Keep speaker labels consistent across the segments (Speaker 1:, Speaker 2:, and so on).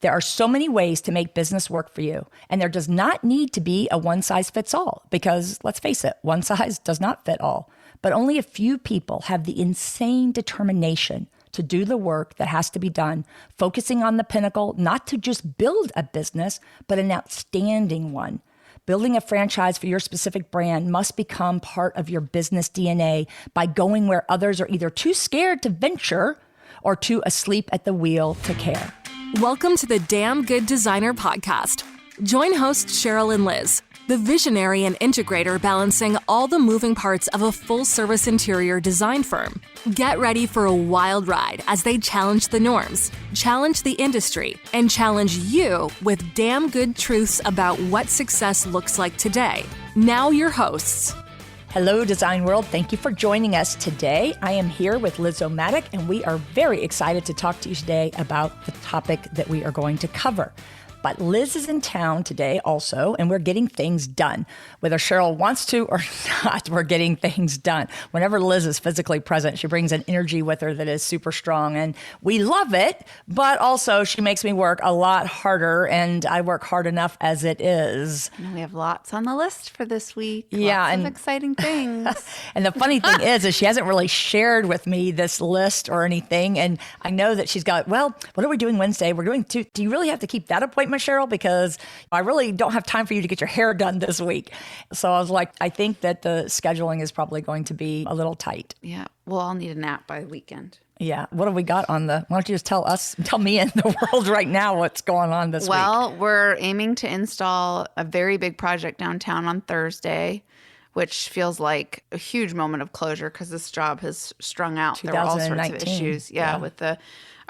Speaker 1: There are so many ways to make business work for you, and there does not need to be a one size fits all because let's face it, one size does not fit all. But only a few people have the insane determination to do the work that has to be done, focusing on the pinnacle, not to just build a business, but an outstanding one. Building a franchise for your specific brand must become part of your business DNA by going where others are either too scared to venture or too asleep at the wheel to care.
Speaker 2: Welcome to the Damn Good Designer podcast. Join hosts Cheryl and Liz, the visionary and integrator balancing all the moving parts of a full-service interior design firm. Get ready for a wild ride as they challenge the norms, challenge the industry, and challenge you with damn good truths about what success looks like today. Now your hosts.
Speaker 1: Hello, Design World. Thank you for joining us today. I am here with Liz O'Maddock, and we are very excited to talk to you today about the topic that we are going to cover. But Liz is in town today also, and we're getting things done. Whether Cheryl wants to or not, we're getting things done. Whenever Liz is physically present, she brings an energy with her that is super strong, and we love it, but also she makes me work a lot harder, and I work hard enough as it is.
Speaker 3: And we have lots on the list for this week.
Speaker 1: Yeah,
Speaker 3: lots of exciting things.
Speaker 1: And the funny thing is she hasn't really shared with me this list or anything, and I know that she's got, well, what are we doing Wednesday? We're doing two. Do you really have to keep that appointment, Cheryl? Because I really don't have time for you to get your hair done this week. So I was like, I think that the scheduling is probably going to be a little tight.
Speaker 3: Yeah. Well, I'll need a nap by the weekend.
Speaker 1: Yeah. What have we got on why don't you just tell me and the world right now what's going on this week?
Speaker 3: Well, we're aiming to install a very big project downtown on Thursday, which feels like a huge moment of closure because this job has strung out. There were all sorts of issues. Yeah. With the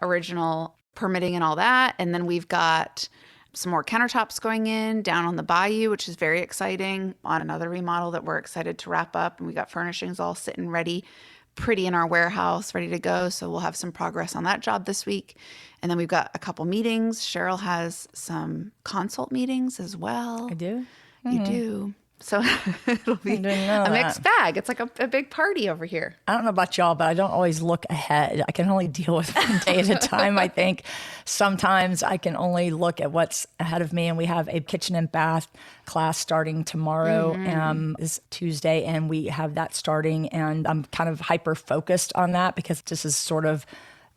Speaker 3: original permitting and all that. And then we've got some more countertops going in down on the bayou, which is very exciting, on another remodel that we're excited to wrap up. And we got furnishings all sitting ready, pretty in our warehouse, ready to go. So we'll have some progress on that job this week. And then we've got a couple meetings. Cheryl has some consult meetings as well.
Speaker 1: I do?
Speaker 3: You do. So it'll be a mixed bag. It's like a big party over here.
Speaker 1: I don't know about y'all, but I don't always look ahead. I can only deal with one day at a time, I think. Sometimes I can only look at what's ahead of me. And we have a kitchen and bath class starting tomorrow, is Tuesday, and we have that starting. And I'm kind of hyper-focused on that because this is sort of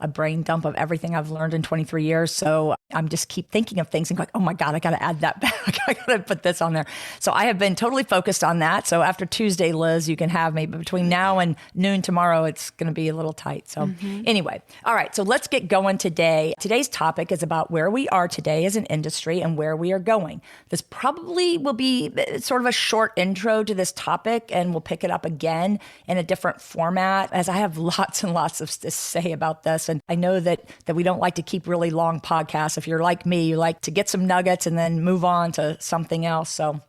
Speaker 1: a brain dump of everything I've learned in 23 years. So I'm just keep thinking of things and going, oh my God, I got to add that back. I got to put this on there. So I have been totally focused on that. So after Tuesday, Liz, you can have me. But between now and noon tomorrow, it's going to be a little tight. So anyway, all right. So let's get going today. Today's topic is about where we are today as an industry and where we are going. This probably will be sort of a short intro to this topic, and we'll pick it up again in a different format as I have lots and lots of to say about this. And I know that we don't like to keep really long podcasts. If you're like me, you like to get some nuggets and then move on to something else. So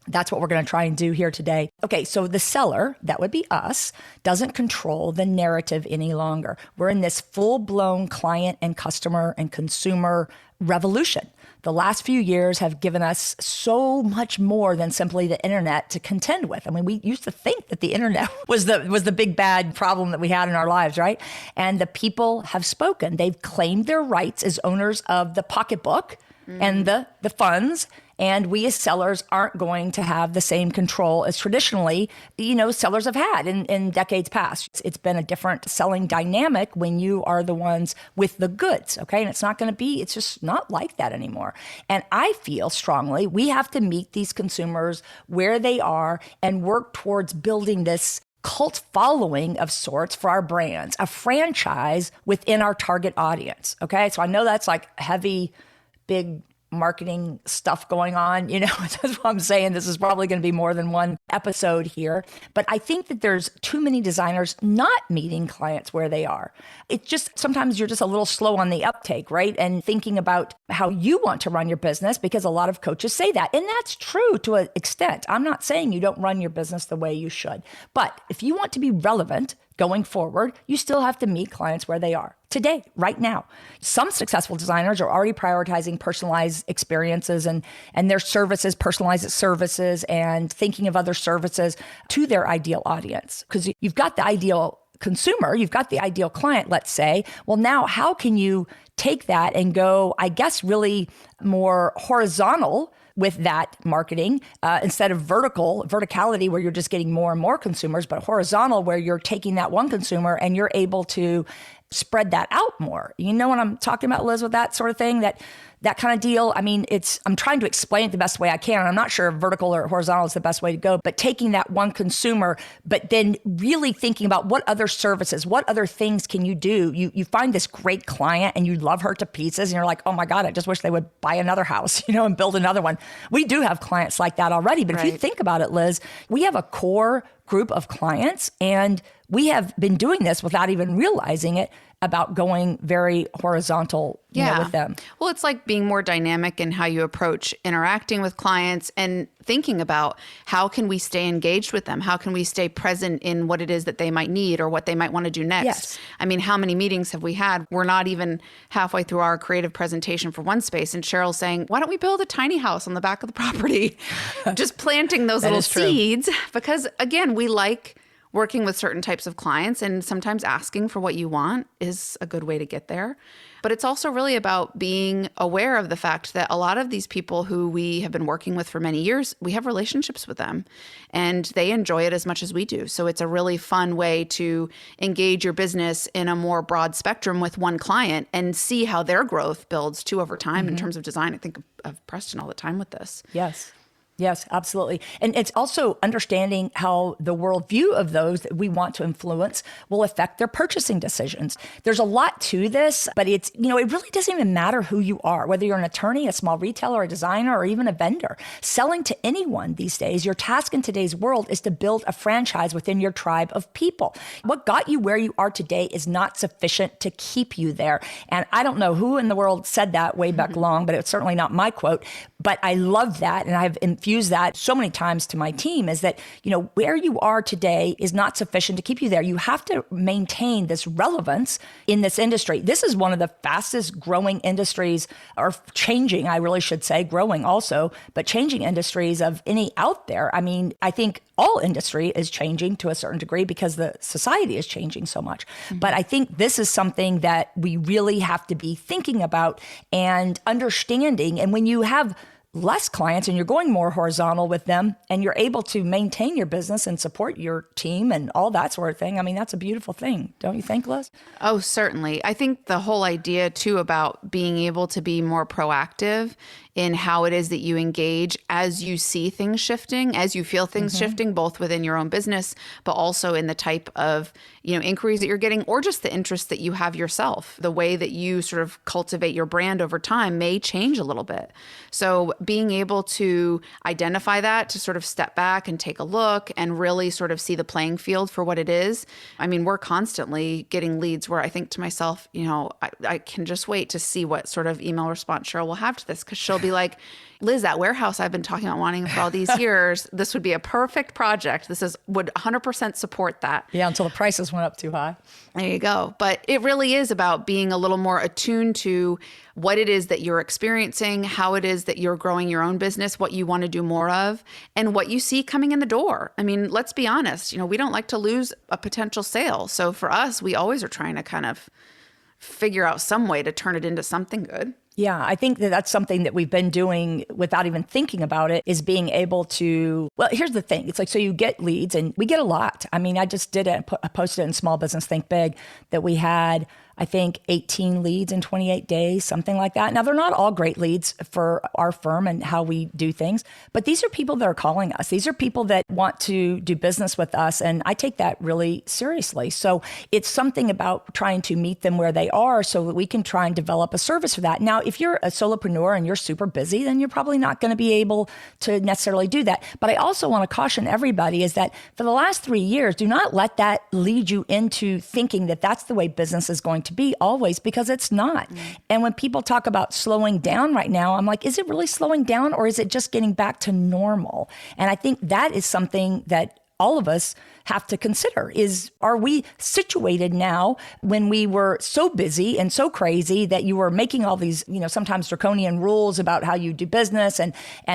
Speaker 1: that's what we're going to try and do here today. Okay, so the seller, that would be us, doesn't control the narrative any longer. We're in this full-blown client and customer and consumer revolution. The last few years have given us so much more than simply the internet to contend with. I mean, we used to think that the internet was the big bad problem that we had in our lives, right? And the people have spoken. They've claimed their rights as owners of the pocketbook and the funds. And we as sellers aren't going to have the same control as traditionally, sellers have had in decades past. It's been a different selling dynamic when you are the ones with the goods, okay? And it's just not like that anymore. And I feel strongly we have to meet these consumers where they are and work towards building this cult following of sorts for our brands, a franchise within our target audience, okay? So I know that's like heavy, big marketing stuff going on, that's what I'm saying. This is probably going to be more than one episode here, but I think that there's too many designers not meeting clients where they are. It's just, sometimes you're just a little slow on the uptake, right? And thinking about how you want to run your business, because a lot of coaches say that. And that's true to an extent. I'm not saying you don't run your business the way you should, but if you want to be relevant going forward, you still have to meet clients where they are today, right now. Some successful designers are already prioritizing personalized experiences and their services, personalized services, and thinking of other services to their ideal audience. Because you've got the ideal consumer, you've got the ideal client, let's say. Well, now how can you take that and go, I guess, really more horizontal with that marketing instead of verticality where you're just getting more and more consumers, but horizontal where you're taking that one consumer and you're able to spread that out more. You know what I'm talking about, Liz, with that sort of thing, that kind of deal? I mean, I'm trying to explain it the best way I can. I'm not sure if vertical or horizontal is the best way to go, but taking that one consumer, but then really thinking about what other services, what other things can you do? You find this great client and you love her to pieces and you're like, oh my God, I just wish they would buy another house, and build another one. We do have clients like that already. But if you think about it, Liz, we have a core group of clients and we have been doing this without even realizing it, about going very horizontal with them.
Speaker 3: Well, it's like being more dynamic in how you approach interacting with clients and thinking about how can we stay engaged with them? How can we stay present in what it is that they might need or what they might want to do next?
Speaker 1: Yes.
Speaker 3: I mean, how many meetings have we had? We're not even halfway through our creative presentation for one space and Cheryl's saying, why don't we build a tiny house on the back of the property? Just planting those little seeds because, again, we like working with certain types of clients and sometimes asking for what you want is a good way to get there. But it's also really about being aware of the fact that a lot of these people who we have been working with for many years, we have relationships with them and they enjoy it as much as we do. So it's a really fun way to engage your business in a more broad spectrum with one client and see how their growth builds too over time in terms of design. I think of Preston all the time with this.
Speaker 1: Yes, absolutely. And it's also understanding how the worldview of those that we want to influence will affect their purchasing decisions. There's a lot to this, but it's, it really doesn't even matter who you are, whether you're an attorney, a small retailer, a designer, or even a vendor. Selling to anyone these days, your task in today's world is to build a franchise within your tribe of people. What got you where you are today is not sufficient to keep you there. And I don't know who in the world said that way back long, but it's certainly not my quote. But I love that, and I've infused that so many times to my team is that, where you are today is not sufficient to keep you there. You have to maintain this relevance in this industry. This is one of the fastest growing industries, or changing, I really should say, growing also, but changing industries of any out there. I mean, I think all industry is changing to a certain degree because the society is changing so much. But I think this is something that we really have to be thinking about and understanding. And when you have less clients and you're going more horizontal with them and you're able to maintain your business and support your team and all that sort of thing, I mean, that's a beautiful thing. Don't you think, Liz?
Speaker 3: Oh, certainly. I think the whole idea too about being able to be more proactive in how it is that you engage as you see things shifting, as you feel things shifting, both within your own business, but also in the type of, inquiries that you're getting or just the interest that you have yourself. The way that you sort of cultivate your brand over time may change a little bit. So being able to identify that, to sort of step back and take a look and really sort of see the playing field for what it is. I mean, we're constantly getting leads where I think to myself, I can just wait to see what sort of email response Cheryl will have to this, because she'll be like, Liz, that warehouse I've been talking about wanting for all these years, this would be a perfect project. Would 100% support that.
Speaker 1: Yeah, until the prices went up too high.
Speaker 3: There you go. But it really is about being a little more attuned to what it is that you're experiencing, how it is that you're growing your own business, what you want to do more of, and what you see coming in the door. I mean, let's be honest, we don't like to lose a potential sale. So for us, we always are trying to kind of figure out some way to turn it into something good.
Speaker 1: Yeah, I think that that's something that we've been doing without even thinking about it, is being able to, well, here's the thing. It's like, so you get leads and we get a lot. I mean, I just did it, I posted it in Small Business Think Big that we had, I think, 18 leads in 28 days, something like that. Now, they're not all great leads for our firm and how we do things, but these are people that are calling us. These are people that want to do business with us, and I take that really seriously. So it's something about trying to meet them where they are so that we can try and develop a service for that. Now, if you're a solopreneur and you're super busy, then you're probably not going to be able to necessarily do that. But I also want to caution everybody is that for the last 3 years, do not let that lead you into thinking that that's the way business is going to be always, because it's not. And when people talk about slowing down right now, I'm like, is it really slowing down, or is it just getting back to normal? And I think that is something that all of us have to consider is, are we situated now when we were so busy and so crazy that you were making all these, sometimes draconian rules about how you do business and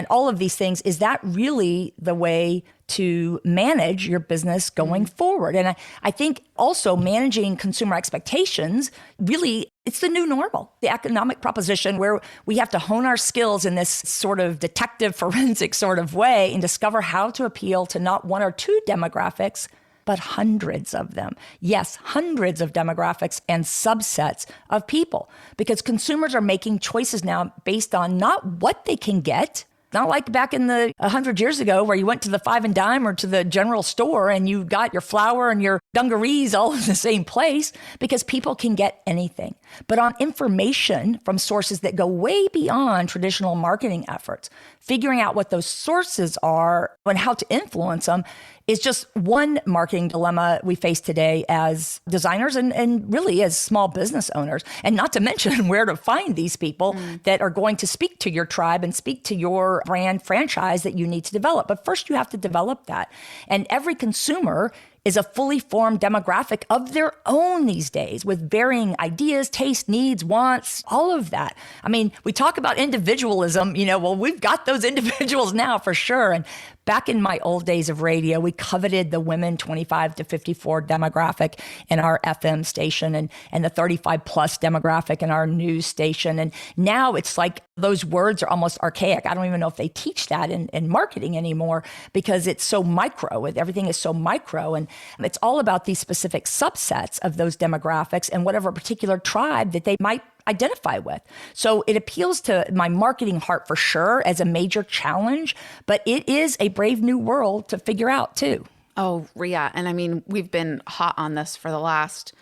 Speaker 1: all of these things? Is that really the way to manage your business going forward? And I think also managing consumer expectations, really, it's the new normal, the economic proposition where we have to hone our skills in this sort of detective forensic sort of way and discover how to appeal to not one or two demographics, but hundreds of them. Yes, hundreds of demographics and subsets of people, because consumers are making choices now based on not what they can get. Not like back in the 100 years ago where you went to the five and dime or to the general store and you got your flour and your dungarees all in the same place, because people can get anything. But on information from sources that go way beyond traditional marketing efforts, figuring out what those sources are and how to influence them is just one marketing dilemma we face today as designers and really as small business owners. And not to mention where to find these people that are going to speak to your tribe and speak to your brand franchise that you need to develop. But first you have to develop that. And every consumer is a fully formed demographic of their own these days with varying ideas, tastes, needs, wants, all of that. I mean, we talk about individualism, well, we've got those individuals now for sure. And back in my old days of radio, we coveted the women 25 to 54 demographic in our FM station and the 35 plus demographic in our news station. And now it's like those words are almost archaic. I don't even know if they teach that in marketing anymore because it's so micro. Everything is so micro. And it's all about these specific subsets of those demographics and whatever particular tribe that they might identify with. So it appeals to my marketing heart for sure as a major challenge, but it is a brave new world to figure out too.
Speaker 3: Oh, yeah. And I mean, we've been hot on this for the last,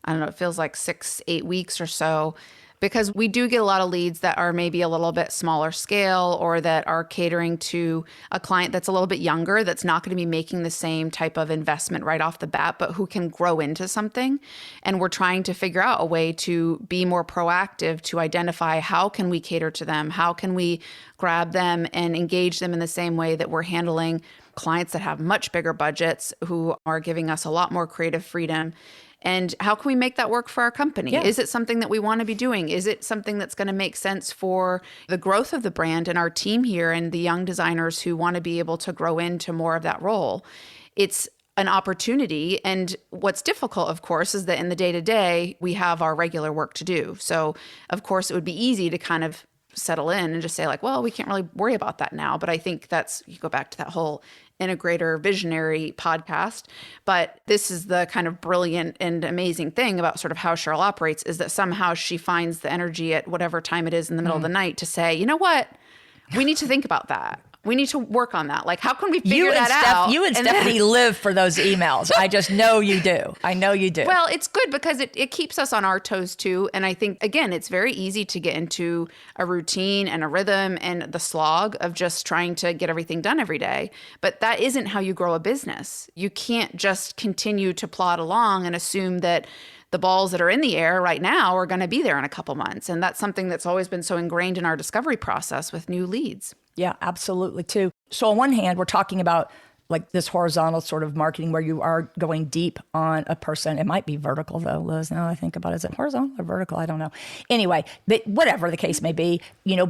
Speaker 3: it feels like 6-8 weeks or so, because we do get a lot of leads that are maybe a little bit smaller scale or that are catering to a client that's a little bit younger, that's not going to be making the same type of investment right off the bat, but who can grow into something. And we're trying to figure out a way to be more proactive to identify how can we cater to them? How can we grab them and engage them in the same way that we're handling clients that have much bigger budgets, who are giving us a lot more creative freedom? And how can we make that work for our company? Yeah. Is it something that we want to be doing? Is it something that's going to make sense for the growth of the brand and our team here and the young designers who want to be able to grow into more of that role? It's an opportunity. And what's difficult, of course, is that in the day-to-day, we have our regular work to do. So, of course, it would be easy to kind of settle in and just say like, well, we can't really worry about that now. But I think you go back to that whole integrator visionary podcast. But this is the kind of brilliant and amazing thing about sort of how Cheryl operates, is that somehow she finds the energy at whatever time it is in the middle of the night to say, you know what, we need to think about that. We need to work on that. Like, how can we figure that out?
Speaker 1: You and Stephanie live for those emails. I just know you do. I know you do.
Speaker 3: Well, it's good because it keeps us on our toes too. And I think, again, it's very easy to get into a routine and a rhythm and the slog of just trying to get everything done every day. But that isn't how you grow a business. You can't just continue to plod along and assume that the balls that are in the air right now are going to be there in a couple months. And that's something that's always been so ingrained in our discovery process with new leads.
Speaker 1: Yeah, absolutely too. So on one hand, we're talking about like this horizontal sort of marketing where you are going deep on a person. It might be vertical though, Liz, now I think about it. Is it horizontal or vertical? I don't know. Anyway, but whatever the case may be,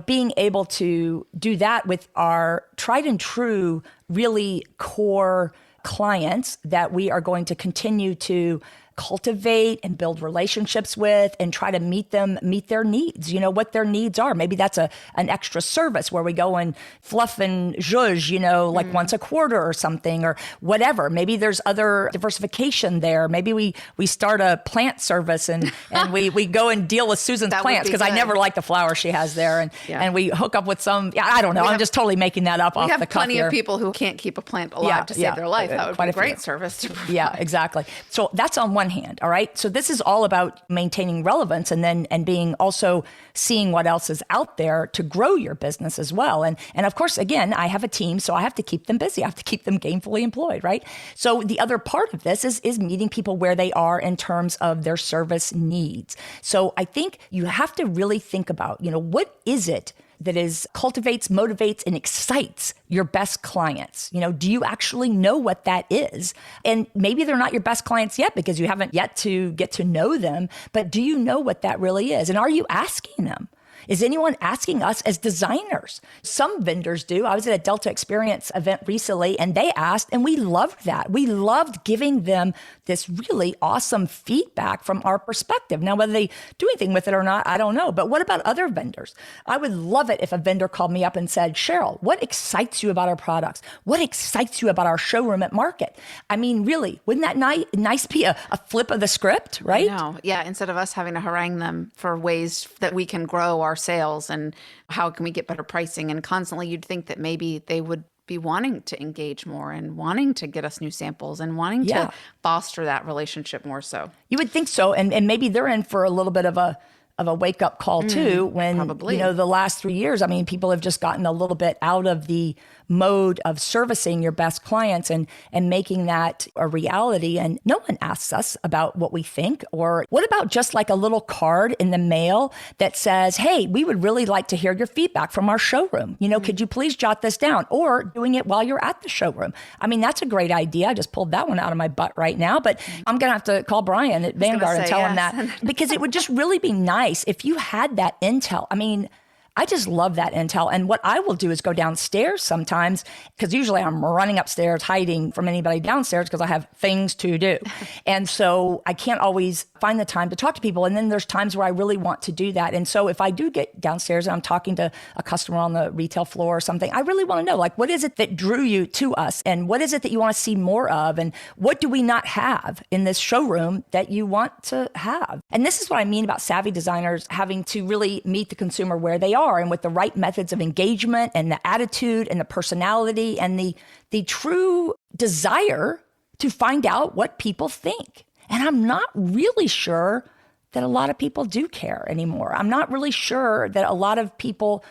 Speaker 1: being able to do that with our tried and true, really core clients that we are going to continue to cultivate and build relationships with and try to meet their needs, what their needs are. Maybe that's an extra service where we go and fluff and zhuzh, like once a quarter or something or whatever. Maybe there's other diversification there. Maybe we start a plant service and we go and deal with Susan's plants because I never like the flowers she has there. And we hook up with some, I don't know. I'm just totally making that up off the cuff.
Speaker 3: We have plenty of people who can't keep a plant alive to save their life. That would be a great service to provide.
Speaker 1: Yeah, exactly. So that's on one hand. All right. So this is all about maintaining relevance and being also seeing what else is out there to grow your business as well. And of course, again, I have a team, so I have to keep them busy. I have to keep them gainfully employed, right? So the other part of this is meeting people where they are in terms of their service needs. So I think you have to really think about, what is it that is cultivates, motivates, and excites your best clients? Do you actually know what that is? And maybe they're not your best clients yet because you haven't yet to get to know them, but do you know what that really is? And are you asking them? Is anyone asking us as designers? Some vendors do. I was at a Delta Experience event recently and they asked, and we loved that. We loved giving them this really awesome feedback from our perspective. Now, whether they do anything with it or not, I don't know. But what about other vendors? I would love it if a vendor called me up and said, Cheryl, what excites you about our products? What excites you about our showroom at Market? I mean, really, wouldn't that nice be a flip of the script, right?
Speaker 3: No, yeah. Instead of us having to harangue them for ways that we can grow our sales and how can we get better pricing, and constantly you'd think that maybe they would be wanting to engage more and wanting to get us new samples and wanting to foster that relationship more so.
Speaker 1: You would think so. And maybe they're in for a little bit of a wake up call too, when,
Speaker 3: probably.
Speaker 1: The last 3 years, I mean, people have just gotten a little bit out of the mode of servicing your best clients and making that a reality. And no one asks us about what we think. Or what about just like a little card in the mail that says, hey, we would really like to hear your feedback from our showroom. Could you please jot this down? Or doing it while you're at the showroom. I mean, that's a great idea. I just pulled that one out of my butt right now, but I'm going to have to call Brian at Vanguard and tell him that, because it would just really be nice if you had that intel. I mean, I just love that intel. And what I will do is go downstairs sometimes, because usually I'm running upstairs, hiding from anybody downstairs because I have things to do. And so I can't always find the time to talk to people. And then there's times where I really want to do that. And so if I do get downstairs and I'm talking to a customer on the retail floor or something, I really want to know, like, what is it that drew you to us? And what is it that you want to see more of? And what do we not have in this showroom that you want to have? And this is what I mean about savvy designers having to really meet the consumer where they are, and with the right methods of engagement and the attitude and the personality and the true desire to find out what people think. And I'm not really sure that a lot of people do care anymore. I'm not really sure that a lot of people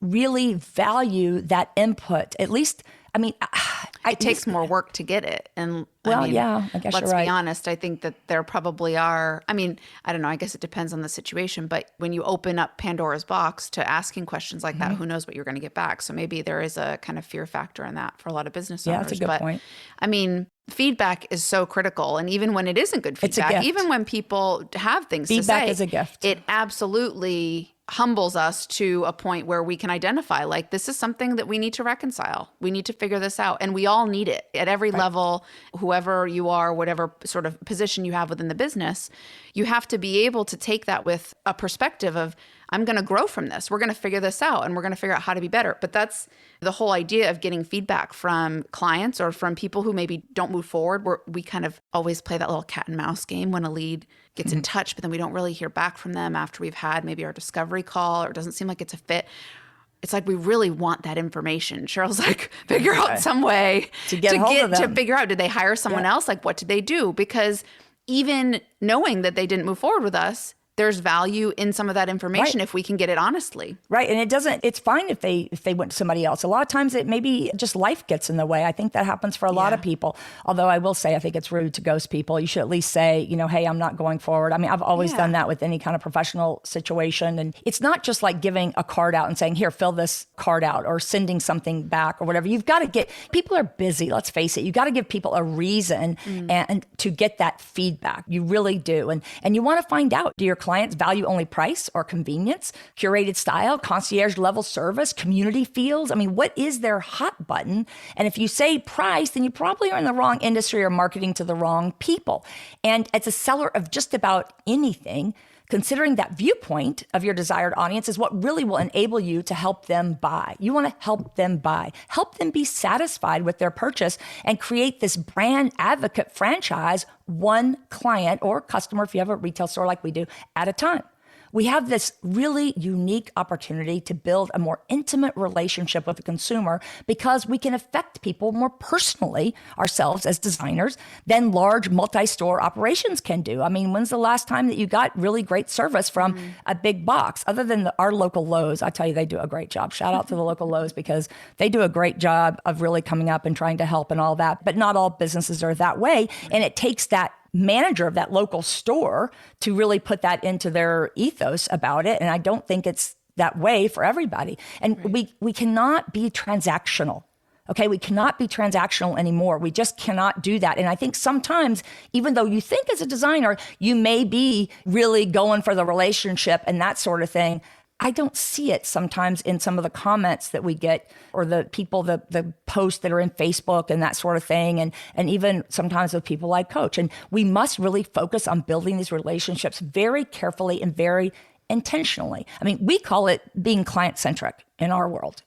Speaker 1: really value that input. At least, I mean,
Speaker 3: it takes more work to get it. And
Speaker 1: I guess
Speaker 3: let's
Speaker 1: you're right.
Speaker 3: be honest, I think that there probably are, I don't know, I guess it depends on the situation, but when you open up Pandora's box to asking questions like that, who knows what you're going to get back? So maybe there is a kind of fear factor in that for a lot of business owners.
Speaker 1: Yeah, that's a good point.
Speaker 3: I mean, feedback is so critical. And even when it isn't good feedback, even when people have things to say,
Speaker 1: feedback is a gift.
Speaker 3: It absolutely humbles us to a point where we can identify, like, this is something that we need to reconcile. We need to figure this out. And we all need it at every level, whoever you are, whatever sort of position you have within the business. You have to be able to take that with a perspective of, I'm going to grow from this. We're going to figure this out and we're going to figure out how to be better. But that's the whole idea of getting feedback from clients or from people who maybe don't move forward, where we kind of always play that little cat and mouse game when a lead gets in touch, but then we don't really hear back from them after we've had maybe our discovery call, or it doesn't seem like it's a fit. It's like we really want that information. Cheryl's like, figure out some way
Speaker 1: to
Speaker 3: figure out, did they hire someone else? Like, what did they do? Because even knowing that they didn't move forward with us, there's value in some of that information if we can get it honestly.
Speaker 1: Right. And it's fine if they went to somebody else. A lot of times it maybe just life gets in the way. I think that happens for a lot of people. Although I will say, I think it's rude to ghost people. You should at least say, hey, I'm not going forward. I mean, I've always done that with any kind of professional situation. And it's not just like giving a card out and saying, here, fill this card out, or sending something back or whatever. You've got to people are busy. Let's face it. You got to give people a reason and to get that feedback. You really do. And you want to find out, do your clients value only price or convenience, curated style, concierge level service, community feels? I mean, what is their hot button? And if you say price, then you probably are in the wrong industry or marketing to the wrong people. And as a seller of just about anything, considering that viewpoint of your desired audience is what really will enable you to help them buy. You want to help them buy, help them be satisfied with their purchase, and create this brand advocate franchise, one client or customer, if you have a retail store like we do, at a time. We have this really unique opportunity to build a more intimate relationship with the consumer, because we can affect people more personally ourselves as designers than large multi-store operations can do. I mean, when's the last time that you got really great service from a big box? Other than our local Lowe's, I tell you, they do a great job. Shout out to the local Lowe's, because they do a great job of really coming up and trying to help and all that. But not all businesses are that way. And it takes that manager of that local store to really put that into their ethos about it. And I don't think it's that way for everybody. And we cannot be transactional. Okay, we cannot be transactional anymore. We just cannot do that. And I think sometimes, even though you think as a designer, you may be really going for the relationship and that sort of thing, I don't see it sometimes in some of the comments that we get, or the people, the posts that are in Facebook and that sort of thing. And even sometimes with people I coach. And we must really focus on building these relationships very carefully and very intentionally. I mean, we call it being client-centric in our world,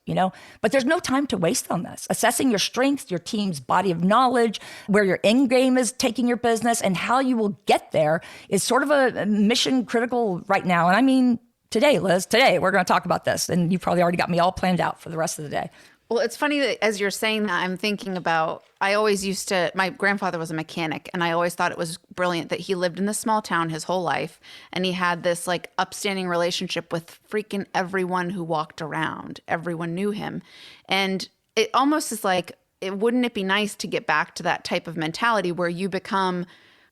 Speaker 1: but there's no time to waste on this. Assessing your strengths, your team's body of knowledge, where your end game is taking your business, and how you will get there is sort of a mission critical right now. And I mean, today, Liz, we're going to talk about this, and you probably already got me all planned out for the rest of the day.
Speaker 3: Well, it's funny that as you're saying that, I'm thinking about, my grandfather was a mechanic, and I always thought it was brilliant that he lived in this small town his whole life, and he had this like upstanding relationship with freaking everyone who walked around. Everyone knew him. And it almost is like, wouldn't it be nice to get back to that type of mentality where you become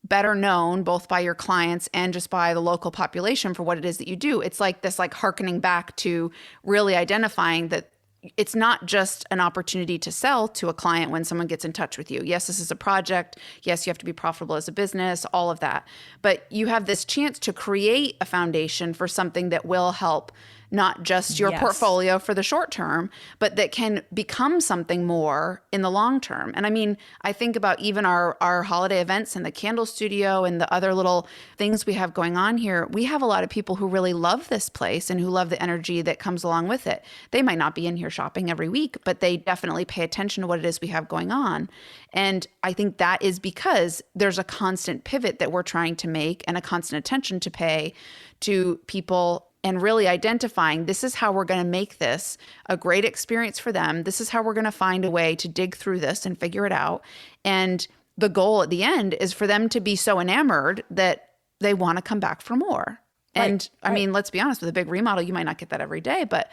Speaker 3: better known both by your clients and just by the local population for what it is that you do? It's like this, like hearkening back to really identifying that it's not just an opportunity to sell to a client when someone gets in touch with you. Yes, this is a project. Yes, you have to be profitable as a business, all of that. But you have this chance to create a foundation for something that will help not just your portfolio for the short term, but that can become something more in the long term. And I mean, I think about even our holiday events and the candle studio and the other little things we have going on here. We have a lot of people who really love this place and who love the energy that comes along with it. They might not be in here shopping every week, but they definitely pay attention to what it is we have going on. And I think that is because there's a constant pivot that we're trying to make and a constant attention to pay to people, and really identifying, this is how we're going to make this a great experience for them. This is how we're going to find a way to dig through this and figure it out. And the goal at the end is for them to be so enamored that they want to come back for more. And I mean, let's be honest, with a big remodel, you might not get that every day, but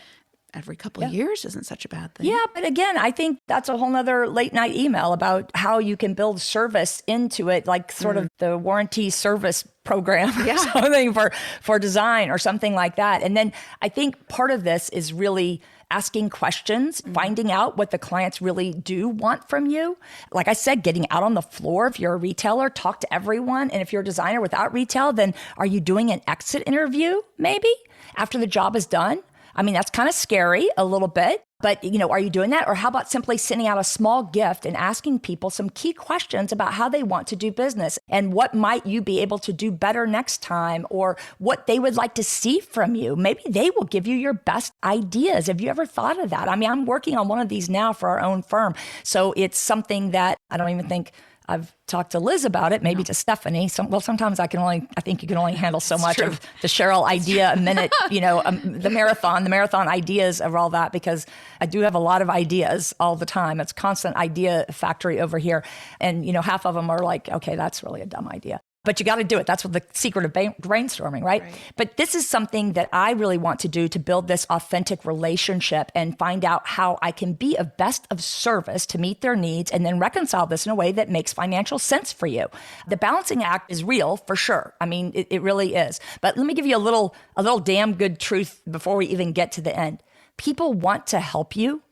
Speaker 3: every couple of years isn't such a bad thing.
Speaker 1: Yeah, but again, I think that's a whole nother late night email about how you can build service into it, like sort of the warranty service program or something for design or something like that. And then I think part of this is really asking questions, finding out what the clients really do want from you. Like I said, getting out on the floor. If you're a retailer, talk to everyone. And if you're a designer without retail, then are you doing an exit interview maybe after the job is done? I mean, that's kind of scary a little bit, but are you doing that? Or how about simply sending out a small gift and asking people some key questions about how they want to do business and what might you be able to do better next time, or what they would like to see from you? Maybe they will give you your best ideas. Have you ever thought of that? I mean, I'm working on one of these now for our own firm. So it's something that I don't even think I've talked to Liz about it, maybe to Stephanie. Sometimes I think you can only handle so much of the Cheryl idea a minute, the marathon ideas of all that, because I do have a lot of ideas all the time. It's constant idea factory over here. And, half of them are like, okay, that's really a dumb idea. But you got to do it. That's what the secret of brainstorming, right? But this is something that I really want to do to build this authentic relationship and find out how I can be of best of service to meet their needs, and then reconcile this in a way that makes financial sense for you. The balancing act is real for sure. I mean, it really is. But let me give you a little damn good truth before we even get to the end. People want to help you,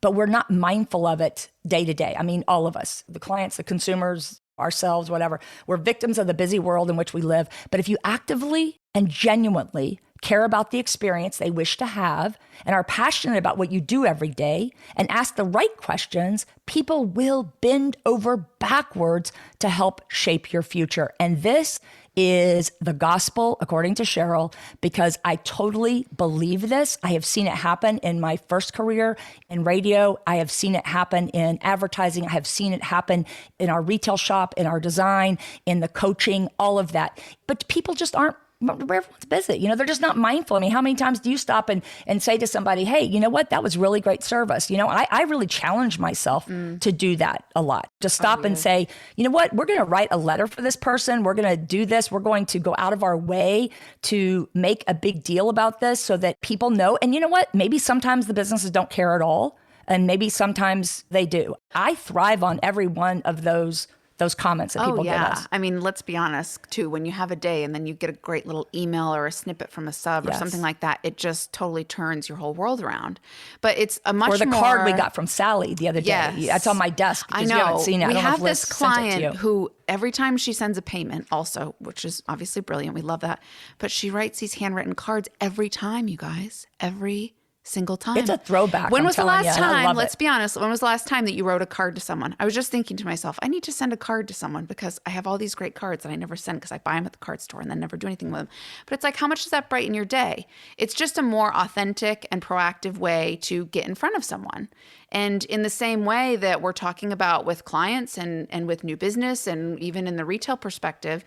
Speaker 1: but we're not mindful of it day to day. I mean, all of us, the clients, the consumers, ourselves, whatever. We're victims of the busy world in which we live. But if you actively and genuinely care about the experience they wish to have and are passionate about what you do every day and ask the right questions, people will bend over backwards to help shape your future. And this is the gospel, according to Cheryl, because I totally believe this. I have seen it happen in my first career in radio. I have seen it happen in advertising. I have seen it happen in our retail shop, in our design, in the coaching, all of that. But people just aren't, everyone's busy. They're just not mindful. I mean, how many times do you stop and say to somebody, hey, you know what? That was really great service. I really challenge myself to do that a lot. To stop and say, you know what? We're going to write a letter for this person. We're going to do this. We're going to go out of our way to make a big deal about this so that people know. And you know what? Maybe sometimes the businesses don't care at all. And maybe sometimes they do. I thrive on every one of those those comments that people give us.
Speaker 3: I mean, let's be honest too, when you have a day and then you get a great little email or a snippet from a sub or something like that, it just totally turns your whole world around. But it's a much more...
Speaker 1: Or the card we got from Sally the other day. That's on my desk because you haven't seen it.
Speaker 3: We have this client who every time she sends a payment also, which is obviously brilliant. We love that. But she writes these handwritten cards every time, you guys. Every single time.
Speaker 1: It's a throwback.
Speaker 3: When was the last time, let's be honest, when was the last time that you wrote a card to someone? I was just thinking to myself, I need to send a card to someone because I have all these great cards that I never send because I buy them at the card store and then never do anything with them. But it's like, how much does that brighten your day? It's just a more authentic and proactive way to get in front of someone. And in the same way that we're talking about with clients and with new business and even in the retail perspective,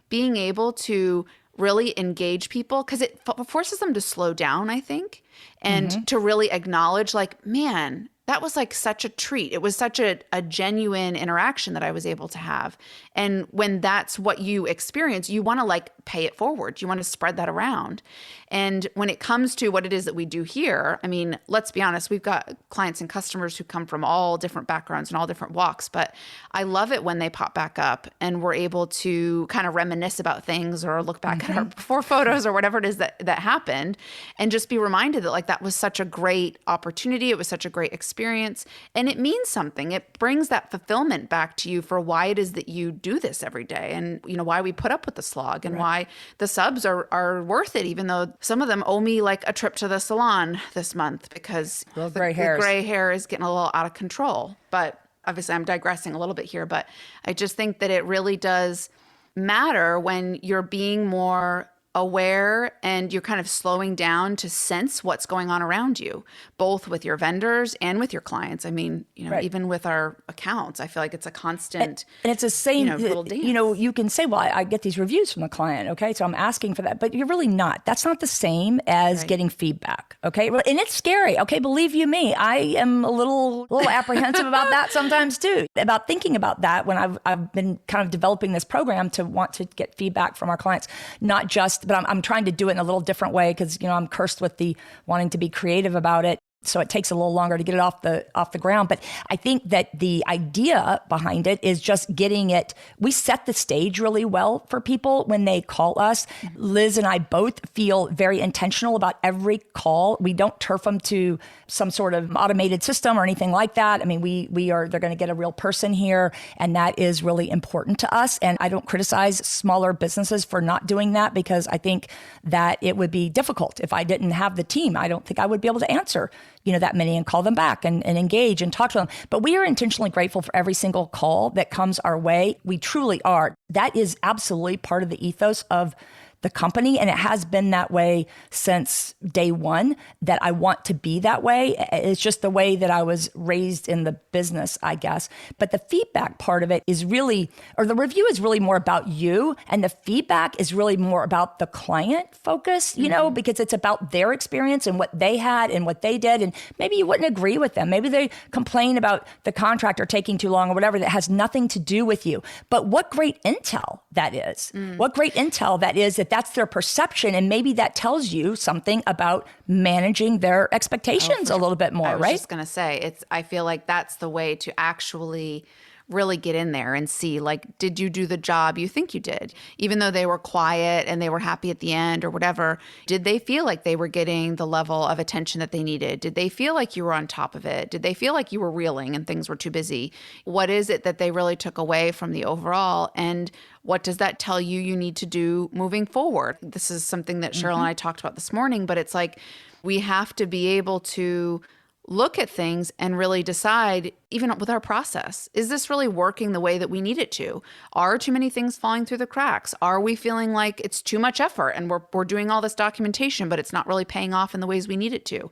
Speaker 3: being able to really engage people because it forces them to slow down, I think, and to really acknowledge like, man, that was like such a treat. It was such a genuine interaction that I was able to have. And when that's what you experience, you want to like pay it forward. You want to spread that around. And when it comes to what it is that we do here, I mean, let's be honest, we've got clients and customers who come from all different backgrounds and all different walks, but I love it when they pop back up and we're able to kind of reminisce about things or look back at our before photos or whatever it is that happened and just be reminded that like that was such a great opportunity. It was such a great experience and it means something. It brings that fulfillment back to you for why it is that you do this every day and, you know, why we put up with the slog and why the subs are worth it, even though some of them owe me like a trip to the salon this month because the gray hair is getting a little out of control. But obviously I'm digressing a little bit here, but I just think that it really does matter when you're being more aware and you're kind of slowing down to sense what's going on around you, both with your vendors and with your clients. I mean, you know, even with our accounts, I feel like it's a constant,
Speaker 1: and it's the same,
Speaker 3: little dance.
Speaker 1: You know, you can say, well, I get these reviews from the client. Okay. So I'm asking for that, but you're really not. That's not the same as getting feedback. Okay. And it's scary. Okay. Believe you me, I am a little apprehensive about that sometimes too, about thinking about that when I've been kind of developing this program to want to get feedback from our clients, not just, but I'm trying to do it in a little different way because, you know, I'm cursed with the wanting to be creative about it. So it takes a little longer to get it off the ground. But I think that the idea behind it is just getting it. We set the stage really well for people when they call us. Liz and I both feel very intentional about every call. We don't turf them to some sort of automated system or anything like that. I mean, they're going to get a real person here. And that is really important to us. And I don't criticize smaller businesses for not doing that because I think that it would be difficult if I didn't have the team. I don't think I would be able to answer that many and call them back and engage and talk to them. But we are intentionally grateful for every single call that comes our way. We truly are. That is absolutely part of the ethos of the company. And it has been that way since day one, that I want to be that way. It's just the way that I was raised in the business, I guess. But the feedback part of it is really, or the review is really more about you. And the feedback is really more about the client focus, because it's about their experience and what they had and what they did. And maybe you wouldn't agree with them. Maybe they complain about the contractor taking too long or whatever that has nothing to do with you. But what great intel that is. What great intel that is, that's their perception. And maybe that tells you something about managing their expectations a little bit more, right?
Speaker 3: I was just going to say, I feel like that's the way to actually really get in there and see, like, did you do the job you think you did? Even though they were quiet and they were happy at the end or whatever, did they feel like they were getting the level of attention that they needed? Did they feel like you were on top of it? Did they feel like you were reeling and things were too busy? What is it that they really took away from the overall? And what does that tell you need to do moving forward? This is something that Cheryl and I talked about this morning, but it's like we have to be able to look at things and really decide, even with our process, is this really working the way that we need it to? Are too many things falling through the cracks? Are we feeling like it's too much effort and we're doing all this documentation, but it's not really paying off in the ways we need it to?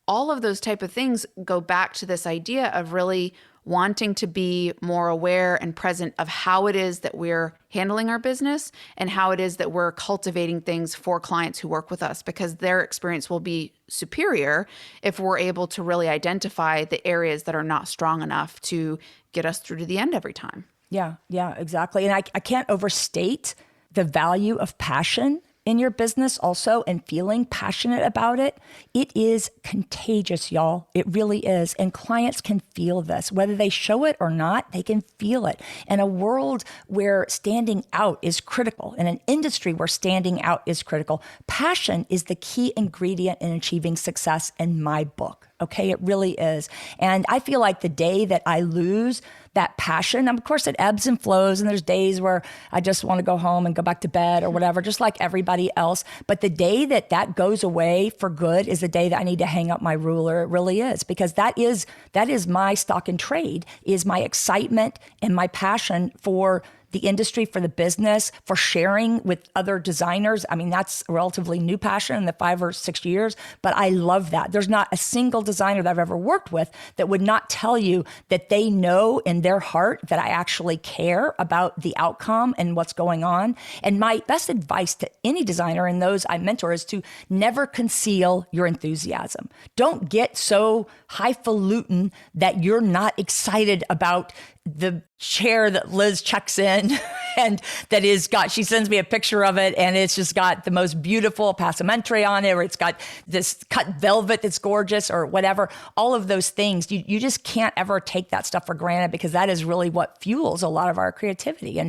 Speaker 3: All of those type of things go back to this idea of really wanting to be more aware and present of how it is that we're handling our business and how it is that we're cultivating things for clients who work with us, because their experience will be superior if we're able to really identify the areas that are not strong enough to get us through to the end every time.
Speaker 1: Yeah, exactly. And I can't overstate the value of passion in your business also and feeling passionate about it, it is contagious, y'all. It really is. And clients can feel this. Whether they show it or not, they can feel it. In a world where standing out is critical, in an industry where standing out is critical, passion is the key ingredient in achieving success in my book. Okay, it really is. And I feel like the day that I lose that passion, of course it ebbs and flows, and there's days where I just want to go home and go back to bed or whatever, just like everybody else. But the day that that goes away for good is the day that I need to hang up my ruler. It really is, because that is my stock in trade, is my excitement and my passion for the industry, for the business, for sharing with other designers. I mean, that's a relatively new passion in the 5 or 6 years, but I love that. There's not a single designer that I've ever worked with that would not tell you that they know in their heart that I actually care about the outcome and what's going on. And my best advice to any designer and those I mentor is to never conceal your enthusiasm. Don't get so highfalutin that you're not excited about the chair that Liz checks in and that is got, she sends me a picture of it and it's just got the most beautiful passementerie on it, or it's got this cut velvet that's gorgeous or whatever. All of those things, you just can't ever take that stuff for granted, because that is really what fuels a lot of our creativity.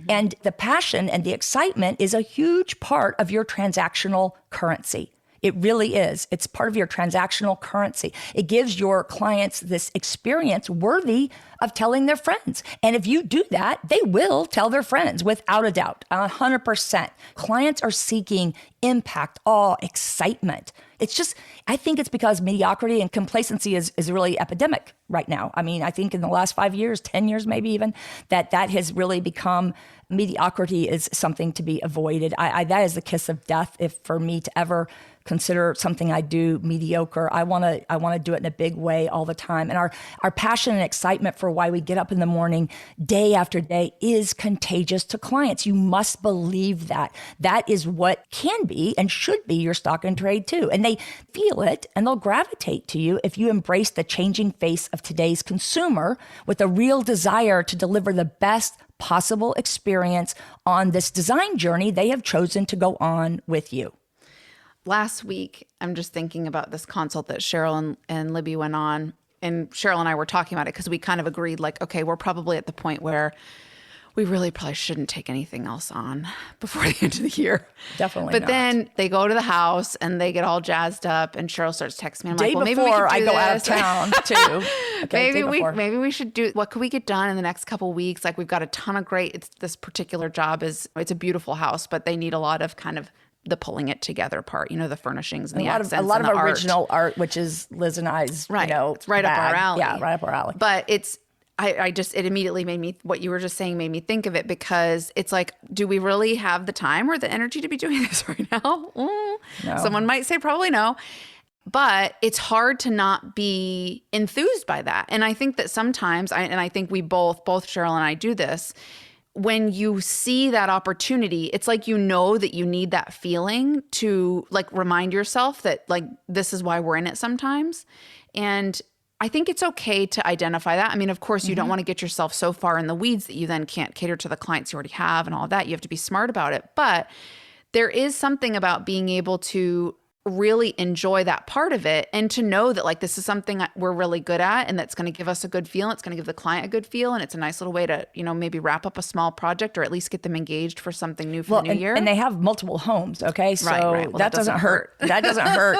Speaker 1: And the passion and the excitement is a huge part of your transactional currency. It really is. It's part of your transactional currency. It gives your clients this experience worthy of telling their friends. And if you do that, they will tell their friends without a doubt, 100%. Clients are seeking impact, awe, excitement. It's just, I think it's because mediocrity and complacency is really epidemic right now. I mean, I think in the last 5 years, 10 years maybe even, that has really become, mediocrity is something to be avoided. That is the kiss of death. If for me to ever consider something I do mediocre, I want to do it in a big way all the time. And our passion and excitement for why we get up in the morning day after day is contagious to clients. You must believe that. That is what can be and should be your stock in trade too. And they feel it and they'll gravitate to you if you embrace the changing face of today's consumer with a real desire to deliver the best possible experience on this design journey they have chosen to go on with you.
Speaker 3: Last week, I'm just thinking about this consult that Cheryl and Libby went on, and Cheryl and I were talking about it because we kind of agreed, like, okay, we're probably at the point where we really probably shouldn't take anything else on before the end of the year.
Speaker 1: Definitely
Speaker 3: But
Speaker 1: not.
Speaker 3: then they go to the house and they get all jazzed up, and Cheryl starts texting me. I'm like, well, maybe we
Speaker 1: before
Speaker 3: could do
Speaker 1: I go out of
Speaker 3: this.
Speaker 1: town too. Okay,
Speaker 3: maybe we should do, what could we get done in the next couple of weeks? Like, we've got a ton of this particular job it's a beautiful house, but they need a lot of kind of the pulling it together part, the furnishings and the accents and
Speaker 1: a lot of
Speaker 3: art.
Speaker 1: original art, which is Liz and I's,
Speaker 3: right. It's right
Speaker 1: bag.
Speaker 3: up our alley.
Speaker 1: Yeah, right up our alley.
Speaker 3: But it immediately made me, what you were just saying made me think of it, because it's like, do we really have the time or the energy to be doing this right now? No. Someone might say probably no. But it's hard to not be enthused by that. And I think that sometimes, I think we both Cheryl and I do this, when you see that opportunity, it's like, that you need that feeling to like remind yourself that like, this is why we're in it sometimes. And I think it's okay to identify that. I mean, of course, you don't want to get yourself so far in the weeds that you then can't cater to the clients you already have and all of that. You have to be smart about it. But there is something about being able to really enjoy that part of it, and to know that like, this is something we're really good at, and that's going to give us a good feel. It's going to give the client a good feel. And it's a nice little way to, maybe wrap up a small project, or at least get them engaged for something new for the new year. And
Speaker 1: they have multiple homes. Okay. So
Speaker 3: right. Well,
Speaker 1: that doesn't hurt. That doesn't hurt,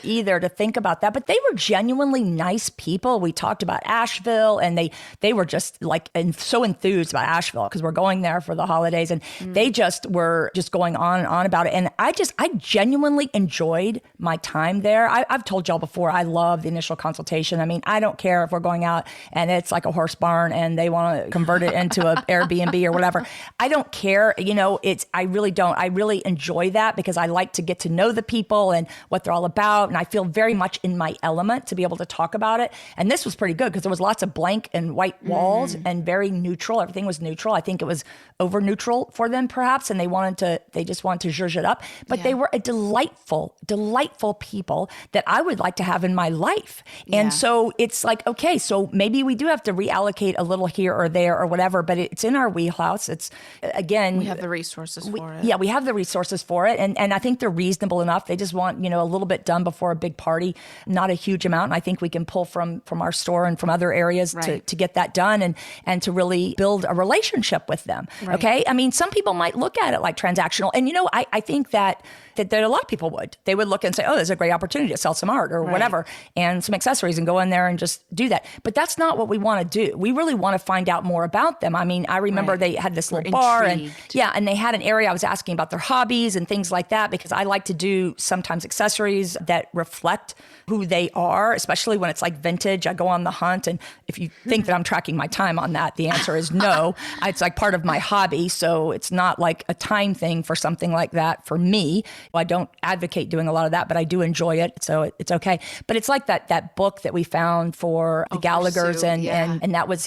Speaker 1: either, to think about that. But they were genuinely nice people. We talked about Asheville, and they were just like, and so enthused about Asheville because we're going there for the holidays, and they just were just going on and on about it. And I genuinely enjoyed my time there. I've told y'all before, I love the initial consultation. I mean, I don't care if we're going out and it's like a horse barn and they want to convert it into an Airbnb or whatever. I don't care. I really don't. I really enjoy that because I like to get to know the people and what they're all about. And I feel very much in my element to be able to talk about it. And this was pretty good because there was lots of blank and white walls and very neutral. Everything was neutral. I think it was over neutral for them perhaps. And they just wanted to zhuzh it up, but they were a delightful delightful people that I would like to have in my life.
Speaker 3: Yeah.
Speaker 1: And so it's like, okay, so maybe we do have to reallocate a little here or there or whatever, but it's in our wheelhouse. It's, again,
Speaker 3: we have the resources for it.
Speaker 1: Yeah, we have the resources for it. And I think they're reasonable enough. They just want, a little bit done before a big party, not a huge amount. And I think we can pull from our store and from other areas to get that done and to really build a relationship with them.
Speaker 3: Right.
Speaker 1: Okay. I mean, some people might look at it like transactional. And, I think that a lot of people would. They would look and say, oh, there's a great opportunity to sell some art or whatever and some accessories and go in there and just do that. But that's not what we want to do. We really want to find out more about them. I mean, I remember they had this little bar and they had an area. I was asking about their hobbies and things like that because I like to do sometimes accessories that reflect who they are, especially when it's like vintage. I go on the hunt. And if you think that I'm tracking my time on that, the answer is no. It's like part of my hobby. So it's not like a time thing for something like that for me. I don't advocate doing a lot of that, but I do enjoy it. So it's okay. But it's like that book that we found for the Gallaghers and that was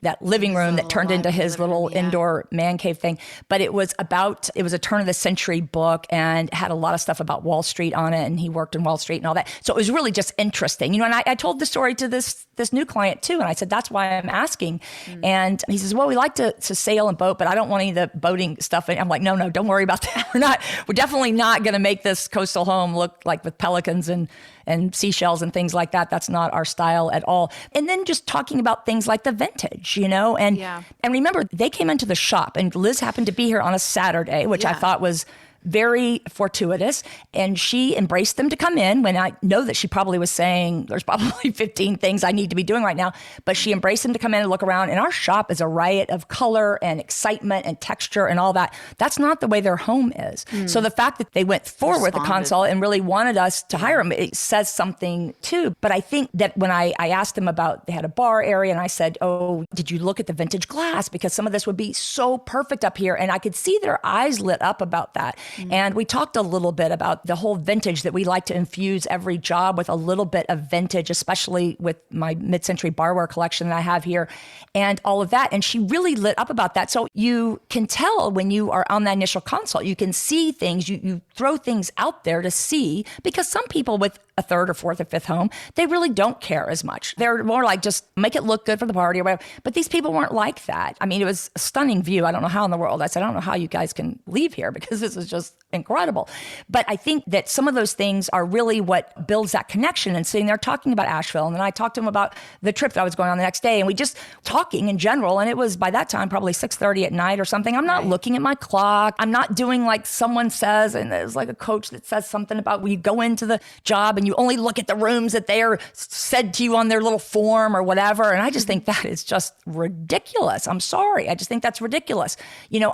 Speaker 1: that living room that turned into his little indoor man cave thing. But it was a turn of the century book and had a lot of stuff about Wall Street on it. And he worked in Wall Street and all that. So it was really just interesting, and I told the story to this new client too. And I said, that's why I'm asking. And he says, well, we like to sail and boat, but I don't want any of the boating stuff. And I'm like, no, don't worry about that. We're definitely not going to make this coastal home look like with pelicans and seashells and things like that. That's not our style at all. And then just talking about things like the vintage, and remember, they came into the shop and Liz happened to be here on a Saturday, which I thought was very fortuitous. And she embraced them to come in when I know that she probably was saying, there's probably 15 things I need to be doing right now. But she embraced them to come in and look around. And our shop is a riot of color and excitement and texture and all that. That's not the way their home is. So the fact that they went forward with the consult and really wanted us to hire them, it says something too. But I think that when I asked them about, they had a bar area and I said, oh, did you look at the vintage glass? Because some of this would be so perfect up here. And I could see their eyes lit up about that. And we talked a little bit about the whole vintage, that we like to infuse every job with a little bit of vintage, especially with my mid-century barware collection that I have here and all of that. And she really lit up about that. So you can tell when you are on that initial consult, you can see things, you throw things out there to see, because some people with a third or fourth or fifth home, they really don't care as much. They're more like, just make it look good for the party or whatever. But these people weren't like that. I mean, it was a stunning view. I don't know how in the world. I said, I don't know how you guys can leave here because this is just incredible. But I think that some of those things are really what builds that connection. And sitting there talking about Asheville. And then I talked to him about the trip that I was going on the next day. And we just talking in general. And it was by that time, probably 6:30 at night or something. I'm not looking at my clock. I'm not doing like someone says, and there's like a coach that says something about when you go into the job and you only look at the rooms that they are said to you on their little form or whatever. And I just think that is just ridiculous. I'm sorry. I just think that's ridiculous.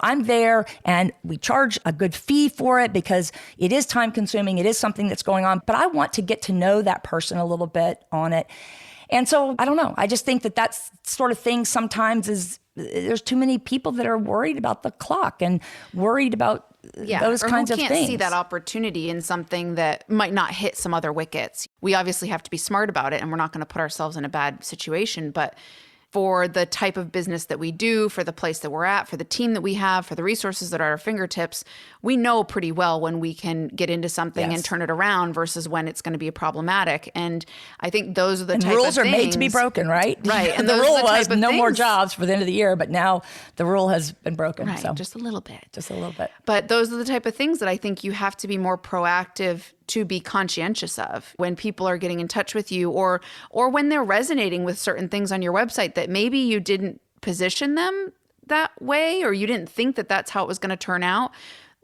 Speaker 1: I'm there and we charge a good fee for it because it is time consuming. It is something that's going on, but I want to get to know that person a little bit on it. And so I don't know. I just think that that's sort of thing sometimes there's too many people that are worried about the clock and worried about those kinds of things.
Speaker 3: Can't see that opportunity in something that might not hit some other wickets. We obviously have to be smart about it, and we're not going to put ourselves in a bad situation. But for the type of business that we do, for the place that we're at, for the team that we have, for the resources that are at our fingertips, we know pretty well when we can get into something and turn it around versus when it's going to be problematic. And I think those are the type of things.
Speaker 1: Rules are made to be broken, right?
Speaker 3: Right.
Speaker 1: And the rule was no more jobs for the end of the year, but now the rule has been broken.
Speaker 3: Right,
Speaker 1: so.
Speaker 3: just a little bit.
Speaker 1: Just a little bit.
Speaker 3: But those are the type of things that I think you have to be more proactive to be conscientious of when people are getting in touch with you or when they're resonating with certain things on your website that maybe you didn't position them that way or you didn't think that that's how it was going to turn out.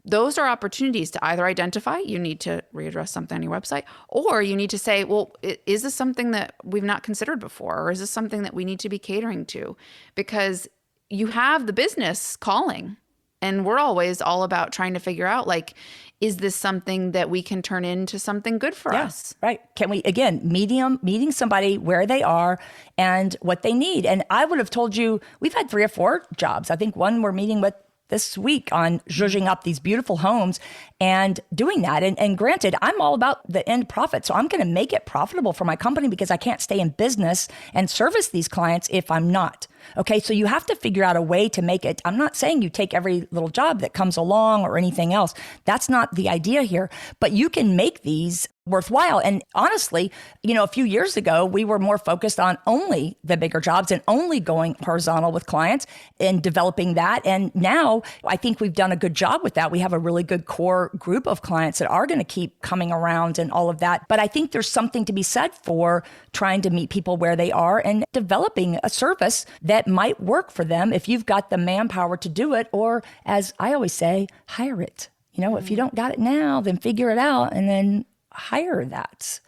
Speaker 3: Those are opportunities to either identify you need to readdress something on your website, or you need to say, well, is this something that we've not considered before? Or is this something that we need to be catering to? Because you have the business calling. And we're always all about trying to figure out, like, is this something that we can turn into something good for us?
Speaker 1: Right. Can we, again, meeting somebody where they are and what they need. And I would have told you, we've had 3 or 4 jobs. I think one we're meeting with this week on zhuzhing up these beautiful homes and doing that. And granted, I'm all about the end profit. So I'm going to make it profitable for my company because I can't stay in business and service these clients if I'm not. Okay, so you have to figure out a way to make it. I'm not saying you take every little job that comes along or anything else. That's not the idea here, but you can make these worthwhile. And honestly, a few years ago, we were more focused on only the bigger jobs and only going horizontal with clients and developing that. And now I think we've done a good job with that. We have a really good core group of clients that are going to keep coming around and all of that. But I think there's something to be said for trying to meet people where they are and developing a service that might work for them if you've got the manpower to do it, or as I always say, hire it. If you don't got it now, then figure it out and then hire that.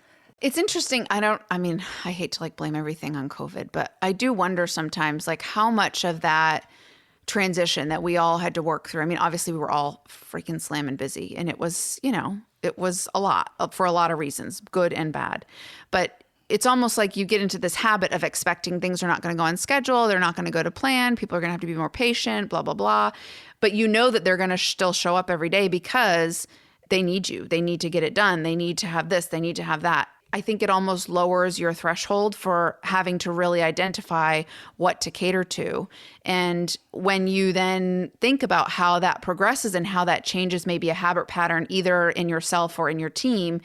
Speaker 3: It's interesting. I hate to blame everything on COVID, but I do wonder sometimes how much of that transition that we all had to work through. Obviously we were all freaking slamming busy, and it was a lot for a lot of reasons, good and bad. But it's almost like you get into this habit of expecting things are not going to go on schedule. They're not going to go to plan. People are going to have to be more patient, blah, blah, blah. But that they're going to still show up every day because they need you. They need to get it done. They need to have this. They need to have that. I think it almost lowers your threshold for having to really identify what to cater to. And when you then think about how that progresses and how that changes maybe a habit pattern, either in yourself or in your team,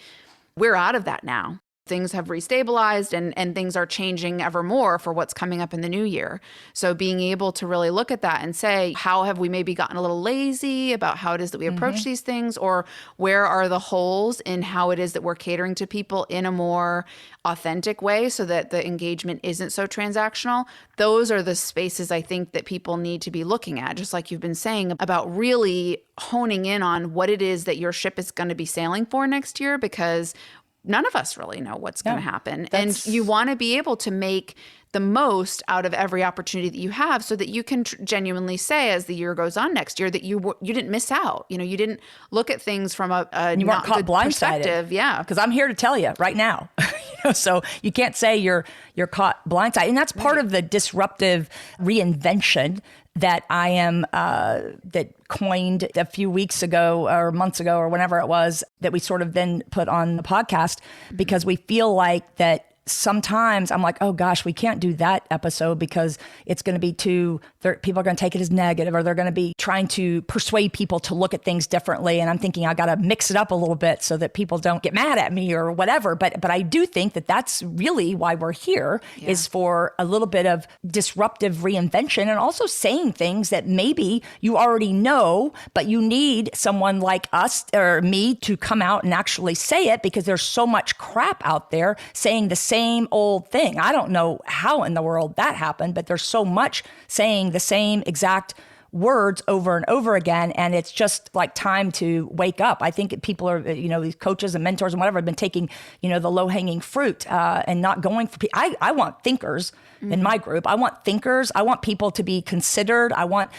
Speaker 3: we're out of that now. Things have restabilized and things are changing ever more for what's coming up in the new year. So being able to really look at that and say, how have we maybe gotten a little lazy about how it is that we approach these things, or where are the holes in how it is that we're catering to people in a more authentic way so that the engagement isn't so transactional. Those are the spaces I think that people need to be looking at, just like you've been saying, about really honing in on what it is that your ship is going to be sailing for next year, because none of us really know what's going to happen. And you want to be able to make the most out of every opportunity that you have so that you can genuinely say as the year goes on next year that you didn't miss out. You didn't look at things from a
Speaker 1: you
Speaker 3: not
Speaker 1: weren't caught
Speaker 3: good perspective.
Speaker 1: Blindsided.
Speaker 3: Yeah.
Speaker 1: Because I'm here to tell you right now. So you can't say you're caught blindsided. And that's part of the disruptive reinvention that I am, that coined a few weeks ago or months ago or whenever it was, that we sort of then put on the podcast, because we feel like that sometimes I'm like, oh gosh, we can't do that episode because it's going to be people are going to take it as negative, or they're going to be trying to persuade people to look at things differently. And I'm thinking I got to mix it up a little bit so that people don't get mad at me or whatever. But I do think that that's really why we're here, is for a little bit of disruptive reinvention, and also saying things that maybe you already know, but you need someone like us or me to come out and actually say it, because there's so much crap out there saying the same old thing. I don't know how in the world that happened, but there's so much saying the same exact words over and over again. And it's just like time to wake up. I think people are, these coaches and mentors and whatever have been taking, the low hanging fruit and not going for people. I want thinkers in my group. I want thinkers. I want people to be considered. I want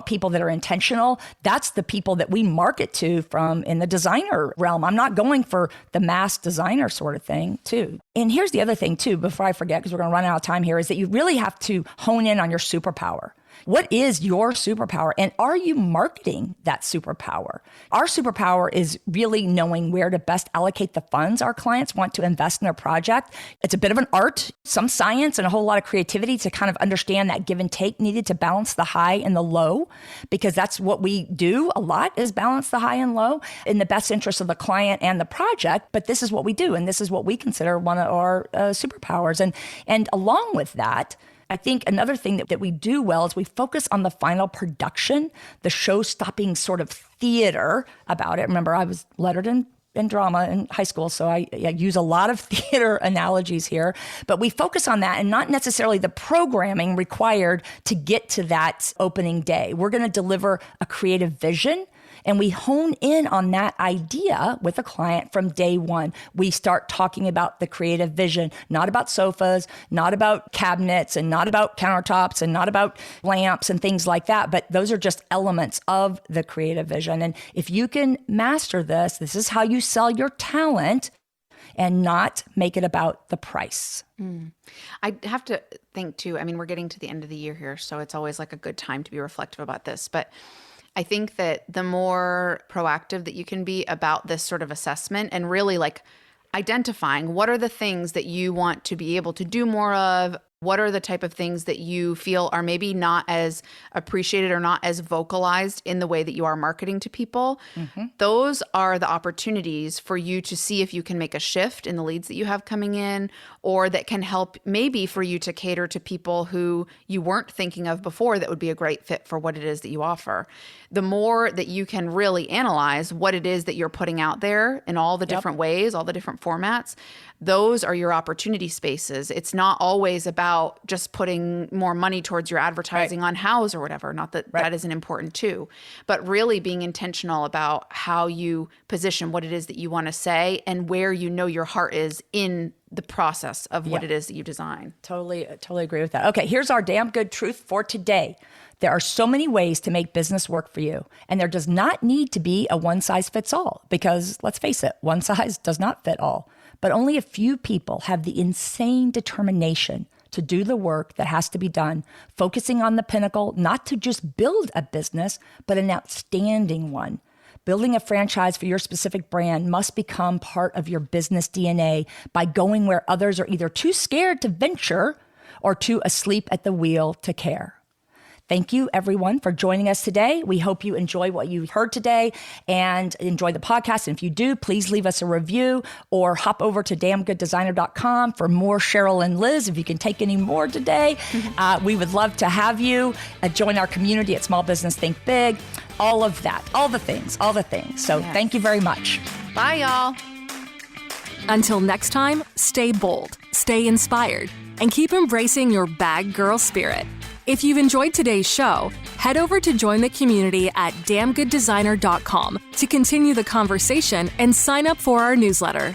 Speaker 1: people that are intentional. That's the people that we market to from in the designer realm. I'm not going for the mass designer sort of thing too. And here's the other thing too, before I forget, because we're going to run out of time here, is that you really have to hone in on your superpower. What is your superpower? And are you marketing that superpower? Our superpower is really knowing where to best allocate the funds our clients want to invest in their project. It's a bit of an art, some science, and a whole lot of creativity to kind of understand that give and take needed to balance the high and the low, because that's what we do a lot, is balance the high and low in the best interest of the client and the project. But this is what we do, and this is what we consider one of our superpowers. And along with that, I think another thing that we do well is we focus on the final production, the show-stopping sort of theater about it. Remember, I was lettered in drama in high school, so I use a lot of theater analogies here. But we focus on that and not necessarily the programming required to get to that opening day. We're going to deliver a creative vision, and we hone in on that idea with a client from day one. We start talking about the creative vision, not about sofas, not about cabinets, and not about countertops, and not about lamps and things like that. But those are just elements of the creative vision. And if you can master this, this is how you sell your talent and not make it about the price.
Speaker 3: I have to think too, we're getting to the end of the year here, so it's always like a good time to be reflective about this. But I think that the more proactive that you can be about this sort of assessment and really like identifying what are the things that you want to be able to do more of, What are the type of things that you feel are maybe not as appreciated or not as vocalized in the way that you are marketing to people? Mm-hmm. Those are the opportunities for you to see if you can make a shift in the leads that you have coming in, or that can help maybe for you to cater to people who you weren't thinking of before that would be a great fit for what it is that you offer. The more that you can really analyze what it is that you're putting out there in all the different ways, all the different formats, those are your opportunity spaces. It's not always about just putting more money towards your advertising on Houzz or whatever. Not that that isn't important too, but really being intentional about how you position what it is that you want to say and where you know your heart is in the process of what it is that you design.
Speaker 1: Totally agree with that. Okay, here's our damn good truth for today. There are so many ways to make business work for you, and there does not need to be a one size fits all, because let's face it, one size does not fit all. But only a few people have the insane determination to do the work that has to be done, focusing on the pinnacle, not to just build a business, but an outstanding one. Building a franchise for your specific brand must become part of your business DNA by going where others are either too scared to venture or too asleep at the wheel to care. Thank you, everyone, for joining us today. We hope you enjoy what you heard today and enjoy the podcast. And if you do, please leave us a review or hop over to damngooddesigner.com for more Cheryl and Liz. If you can take any more today, we would love to have you join our community at Small Business Think Big. All of that, all the things. So Thank you very much.
Speaker 3: Bye, y'all.
Speaker 2: Until next time, stay bold, stay inspired, and keep embracing your bag girl spirit. If you've enjoyed today's show, head over to join the community at damngooddesigner.com to continue the conversation and sign up for our newsletter.